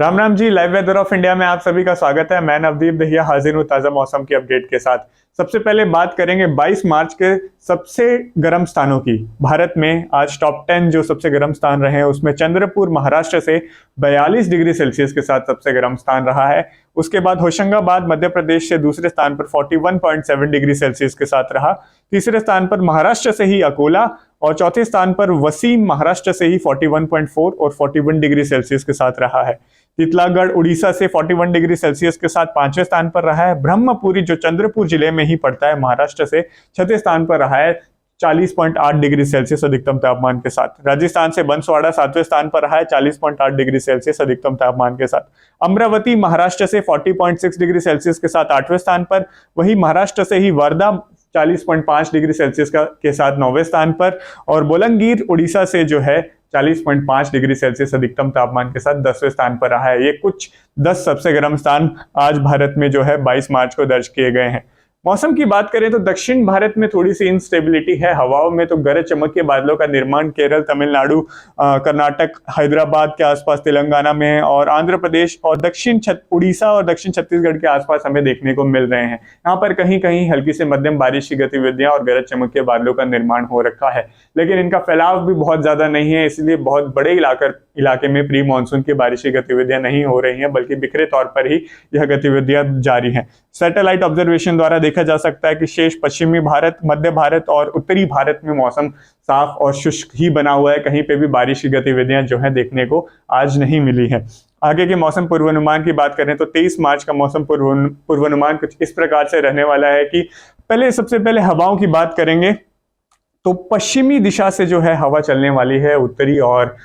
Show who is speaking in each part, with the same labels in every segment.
Speaker 1: Ram Ram ji. Live weather of India में आप सभी का स्वागत है। मैं नवदीप दहिया हाजिर हूँ ताजा मौसम की अपडेट के साथ। सबसे पहले बात करेंगे 22 मार्च के सबसे गर्म स्थानों की। भारत में आज टॉप 10 जो सबसे गर्म स्थान रहे हैं उसमें चंद्रपुर महाराष्ट्र से 42 डिग्री सेल्सियस के साथ सबसे गर्म स्थान रहा है। उसके बाद होशंगाबाद मध्य प्रदेश से दूसरे स्थान पर 41.7 डिग्री सेल्सियस के साथ रहा। तीसरे स्थान पर महाराष्ट्र से ही अकोला और चौथे स्थान पर वसीम महाराष्ट्र से ही 41.4 और 41 डिग्री सेल्सियस के साथ रहा है। तितलागढ़ उड़ीसा से 41 डिग्री सेल्सियस के साथ पांचवें स्थान पर रहा है। ब्रह्मपुरी जो चंद्रपुर जिले में ही पड़ता है महाराष्ट्र से छठे स्थान पर रहा है 40.8 डिग्री सेल्सियस अधिकतम तापमान के साथ। राजस्थान से बंसवाड़ा सातवें स्थान पर रहा है 40.8 डिग्री सेल्सियस अधिकतम तापमान के साथ। अमरावती महाराष्ट्र से 40.6 डिग्री सेल्सियस के साथ आठवें स्थान पर। वही महाराष्ट्र से ही वर्धा 40.5 डिग्री सेल्सियस के साथ नौवें स्थान पर। और बोलंगीर उड़ीसा से जो है 40.5 डिग्री सेल्सियस अधिकतम तापमान के साथ 10वें स्थान पर रहा है। ये कुछ 10 सबसे गर्म स्थान आज भारत में जो है 22 मार्च को दर्ज किए गए हैं। मौसम की बात करें तो दक्षिण भारत में थोड़ी सी इंस्टेबिलिटी है। हवाओं में तो गरज चमक के बादलों का निर्माण केरल, तमिलनाडु, कर्नाटक, हैदराबाद के आसपास, तेलंगाना में और आंध्र प्रदेश और उड़ीसा और दक्षिण छत्तीसगढ़ के आसपास हमें देखने को मिल रहे हैं। यहाँ पर कहीं कहीं हल्की से मध्यम बारिश की गतिविधियां और गरज चमक के बादलों का निर्माण हो रखा है, लेकिन इनका फैलाव भी बहुत ज्यादा नहीं है, इसलिए बहुत बड़े इलाके में प्री मानसून की बारिश की गतिविधियां नहीं हो रही हैं, बल्कि बिखरे तौर पर ही यह गतिविधियां जारी हैं। सैटेलाइट ऑब्जर्वेशन द्वारा देखा जा सकता है कि शेष पश्चिमी भारत, मध्य भारत और उत्तरी भारत में मौसम साफ और शुष्क ही बना हुआ है। कहीं पे भी बारिश की गतिविधियां जो है देखने को आज नहीं मिली है। आगे के मौसम पूर्वानुमान की बात करें तो 23 मार्च का मौसम पूर्वानुमान कुछ इस प्रकार से रहने वाला है कि सबसे पहले हवाओं की बात करेंगे तो पश्चिमी दिशा से जो है हवा चलने वाली है उत्तरी और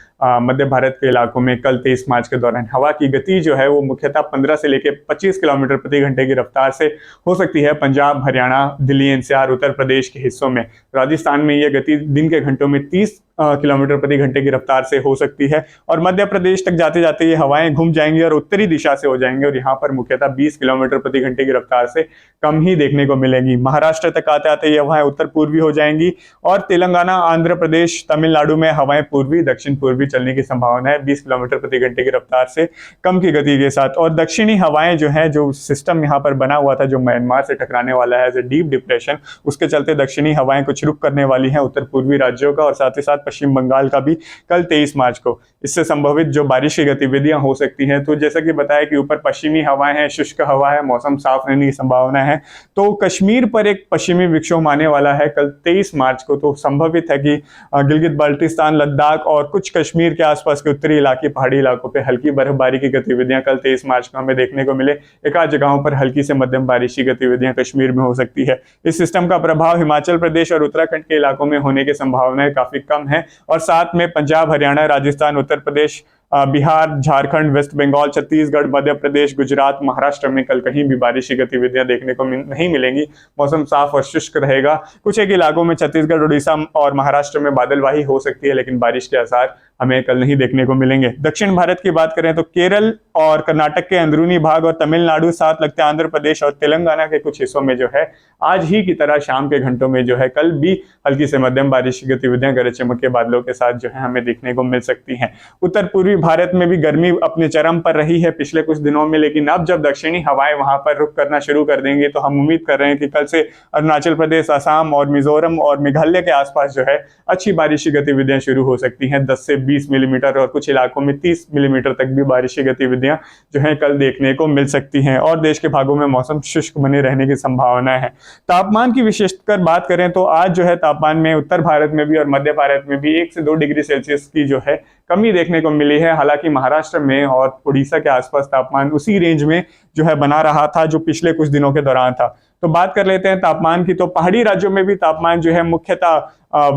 Speaker 1: मध्य भारत के इलाकों में। कल 23 मार्च के दौरान हवा की गति जो है वो मुख्यतः 15 से लेकर 25 किलोमीटर प्रति घंटे की रफ्तार से हो सकती है पंजाब, हरियाणा, दिल्ली, एनसीआर, उत्तर प्रदेश के हिस्सों में। राजस्थान में यह गति दिन के घंटों में 30 किलोमीटर प्रति घंटे की रफ्तार से हो सकती है और मध्य प्रदेश तक जाते जाते ये हवाएं घूम जाएंगी और उत्तरी दिशा से हो जाएंगे और यहाँ पर मुख्यतः 20 किलोमीटर प्रति घंटे की रफ्तार से कम ही देखने को मिलेंगी। महाराष्ट्र तक आते आते ये हवाएं उत्तर पूर्वी हो जाएंगी और तेलंगाना, आंध्र प्रदेश, तमिलनाडु में हवाएं पूर्वी दक्षिण पूर्वी चलने की संभावना है 20 किलोमीटर प्रति घंटे की रफ्तार से कम की गति के साथ। और दक्षिणी हवाएं जो है, जो सिस्टम यहाँ पर बना हुआ था जो म्यांमार से टकराने वाला है एज ए डीप डिप्रेशन, उसके चलते दक्षिणी हवाएं कुछ रुख करने वाली हैं उत्तर पूर्वी राज्यों का और साथ ही साथ पश्चिम बंगाल का भी कल 23 मार्च को। इससे संभवित जो बारिश की गतिविधियां हो सकती हैं, तो जैसा कि बताया कि ऊपर पश्चिमी हवाएं हैं, शुष्क हवा है, मौसम साफ रहने की संभावना है। तो कश्मीर पर एक पश्चिमी विक्षोभ आने वाला है कल 23 मार्च को, तो संभवित है कि गिलगित बाल्टिस्तान, लद्दाख और कुछ कश्मीर के आसपास के उत्तरी इलाके, पहाड़ी इलाकों पे हल्की बर्फबारी की गतिविधियां कल 23 मार्च को हमें देखने को मिले। एक आध जगहों पर हल्की से मध्यम बारिश की गतिविधियां कश्मीर में हो सकती है। इस सिस्टम का प्रभाव हिमाचल प्रदेश और उत्तराखंड के इलाकों में होने की संभावनाएं काफी कम है और साथ में पंजाब, हरियाणा, राजस्थान, उत्तर प्रदेश, बिहार, झारखंड, वेस्ट बंगाल, छत्तीसगढ़, मध्य प्रदेश, गुजरात, महाराष्ट्र में कल कहीं भी बारिश की गतिविधियां देखने को नहीं मिलेंगी। मौसम साफ और शुष्क रहेगा। कुछ एक इलाकों में छत्तीसगढ़, उड़ीसा और महाराष्ट्र में बादलवाही हो सकती है, लेकिन बारिश के आसार हमें कल नहीं देखने को मिलेंगे। दक्षिण भारत की बात करें तो केरल और कर्नाटक के अंदरूनी भाग और तमिलनाडु, साथ लगते आंध्र प्रदेश और तेलंगाना के कुछ हिस्सों में जो है आज ही की तरह शाम के घंटों में जो है कल भी हल्की से मध्यम बारिश की गतिविधियां गरज चमक के बादलों के साथ जो है हमें देखने को मिल सकती हैं। उत्तर पूर्वी भारत में भी गर्मी अपने चरम पर रही है पिछले कुछ दिनों में, लेकिन अब जब दक्षिणी हवाएं वहां पर रुख करना शुरू कर देंगी तो हम उम्मीद कर रहे हैं कि कल से अरुणाचल प्रदेश, असम और मिजोरम और मेघालय के आसपास जो है अच्छी बारिश की गतिविधियां शुरू हो सकती हैं। 10 से 20 मिलीमीटर और कुछ इलाकों में 30 मिलीमीटर तक भी बारिश की गतिविधियां जो है कल देखने को मिल सकती हैं और देश के भागों में मौसम शुष्क बने रहने की संभावना है। तापमान की विशेषकर बात करें तो आज जो है तापमान में उत्तर भारत में भी और मध्य भारत में भी 1 से 2 डिग्री सेल्सियस की जो है कमी देखने को मिली है। हालांकि महाराष्ट्र में और उड़ीसा के आसपास तापमान उसी रेंज में जो है बना रहा था जो पिछले कुछ दिनों के दौरान था। तो बात कर लेते हैं तापमान की, तो पहाड़ी राज्यों में भी तापमान जो है मुख्यतः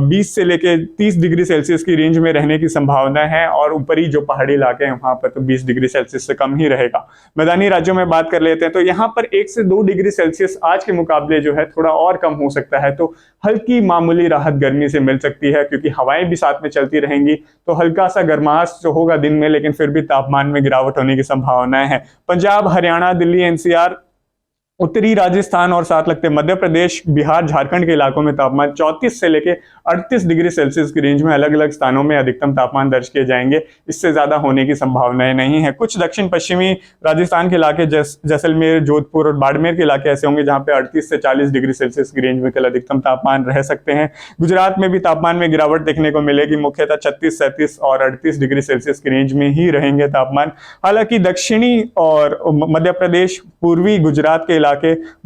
Speaker 1: 20 से लेके 30 डिग्री सेल्सियस की रेंज में रहने की संभावना है और ऊपरी जो पहाड़ी इलाके हैं वहां पर तो 20 डिग्री सेल्सियस से कम ही रहेगा। मैदानी राज्यों में बात कर लेते हैं तो यहाँ पर 1 से 2 डिग्री सेल्सियस आज के मुकाबले जो है थोड़ा और कम हो सकता है, तो हल्की मामूली राहत गर्मी से मिल सकती है क्योंकि हवाएं भी साथ में चलती रहेंगी, तो हल्का सा गर्माहट जो होगा दिन में, लेकिन फिर भी तापमान में गिरावट होने की संभावना है। पंजाब, हरियाणा, दिल्ली, एनसीआर उत्तरी राजस्थान और साथ लगते मध्य प्रदेश, बिहार, झारखंड के इलाकों में तापमान 34 से लेके 38 डिग्री सेल्सियस की रेंज में अलग अलग स्थानों में अधिकतम तापमान दर्ज किए जाएंगे। इससे ज्यादा होने की संभावनाएं नहीं है। कुछ दक्षिण पश्चिमी राजस्थान के इलाके जैसलमेर, जोधपुर और बाड़मेर के इलाके ऐसे होंगे जहां पे 38 से 40 डिग्री सेल्सियस की रेंज में कल अधिकतम तापमान रह सकते हैं। गुजरात में भी तापमान में गिरावट देखने को मिलेगी, मुख्यतः 36, 37 और 38 डिग्री सेल्सियस की रेंज में ही रहेंगे तापमान। हालांकि दक्षिणी और मध्य प्रदेश, पूर्वी गुजरात के इलाके,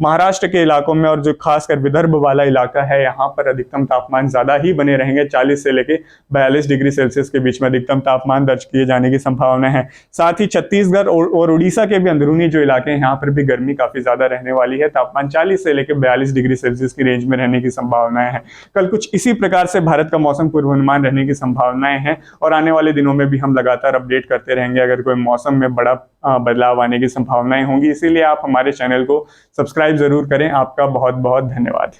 Speaker 1: महाराष्ट्र के इलाकों में और जो खासकर विदर्भ वाला इलाका है, यहाँ पर अधिकतम तापमान ज्यादा ही बने रहेंगे। 40 से लेके 42 डिग्री सेल्सियस के बीच में अधिकतम तापमान दर्ज किए जाने की संभावना है। साथ ही छत्तीसगढ़ और उड़ीसा के भी अंदरूनी जो इलाके हैं, यहाँ पर भी गर्मी काफी ज्यादा रहने वाली है। तापमान 40 से लेकर 42 डिग्री सेल्सियस की रेंज में रहने की संभावनाएं हैं। कल कुछ इसी प्रकार से भारत का मौसम पूर्वानुमान रहने की संभावनाएं हैं और आने वाले दिनों में भी हम लगातार अपडेट करते रहेंगे अगर कोई मौसम में बड़ा बदलाव आने की संभावनाएं होंगी। इसीलिए आप हमारे चैनल को सब्सक्राइब जरूर करें। आपका बहुत बहुत धन्यवाद।